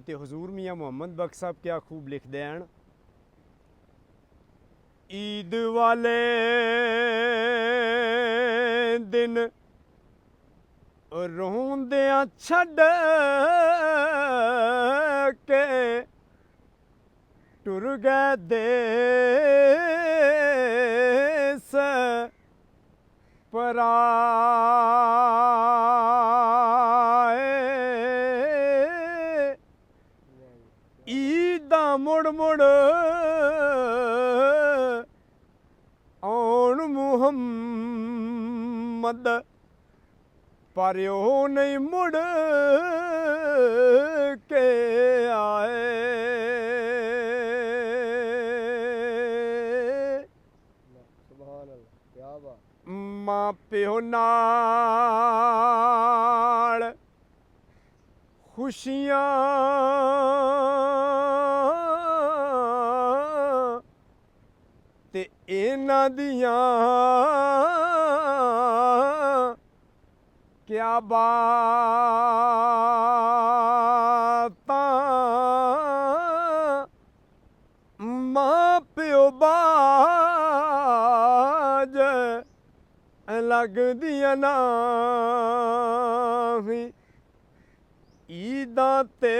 ਤੇ ਹਜ਼ੂਰ ਮੀਆਂ ਮੁਹੰਮਦ ਬਖਸ਼ ਸਾਹਿਬ ਕਿਆ ਖੂਬ ਲਿਖਦੇ ਹਨ। ਈਦ ਵਾਲੇ ਦਿਨ ਰੋਂਦਿਆਂ ਛੱਡ ਕੇ ਟੁਰ ਗਏ ਦੇਸ ਪਰਾਏ। ਈਦਾਂ ਮੁੜ ਮੁੜ ਆਉਣ ਮੁਹੰਮਦ ਪਰ ਉਹ ਨਹੀਂ ਮੁੜ ਕੇ ਆਏ। ਮਾਂ ਪਿਓ ਨਾਲ ਖੁਸ਼ੀਆਂ ਤੇ ਇਹਨਾਂ ਦੀਆਂ ਕਿਆ ਬਾਤਾਂ। ਮਾਂ ਪਿਓ ਬਾਝ ਲੱਗਦੀਆਂ ਨਹੀਂ ਈਦਾਂ ਤੇ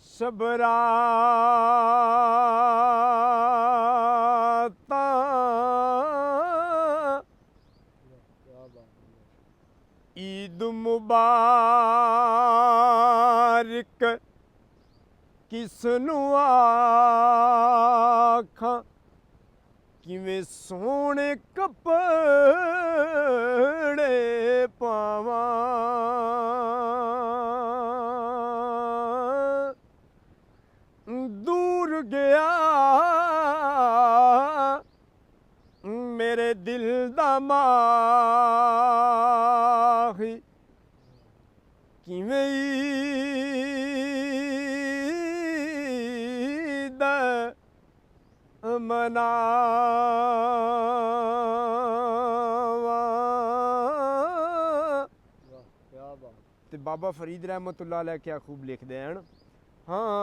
ਸਬਰਾਤਾਂ। ਈਦ ਮੁਬਾਰਕ ਕਿਸ ਨੂੰ ਆਖਾਂ ਕਿਵੇਂ ਸੋਹਣੇ ਕੱਪੜੇ ਪਾਵਾਂ। ਦੂਰ ਗਿਆ ਮੇਰੇ ਦਿਲ ਦਾ ਮਾਹੀ ਕਿਵੇਂ ਈਦ ਮਨਾਵਾਂ। ਤੇ ਬਾਬਾ ਫਰੀਦ ਰਹਿਮਤੁल्लाह अलैह ਕਿਆ ਖੂਬ ਲਿਖਦੇ ਹਨ। ਹਾਂ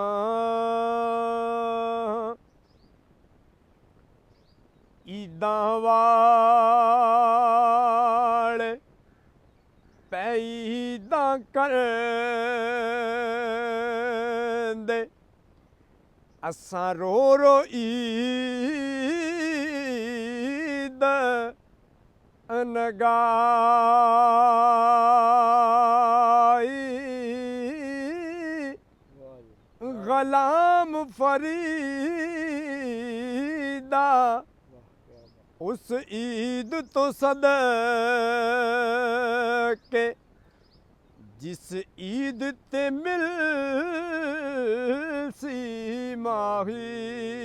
ਈਦਾਂ ਵਾਲੇ ਪੈਈਦਾਂ ਕਰਦੇ ਅਸਾਂ ਰੋ ਰੋ ਈਦ ਨਗਾਈ। ਗੁਲਾਮ ਫਰੀਦਾ ਉਸ ਈਦ ਤੋਂ ਸਦਕੇ ਜਿਸ ਈਦ ਤੇ ਮਿਲ ਸੀ ਮਾਹੀ।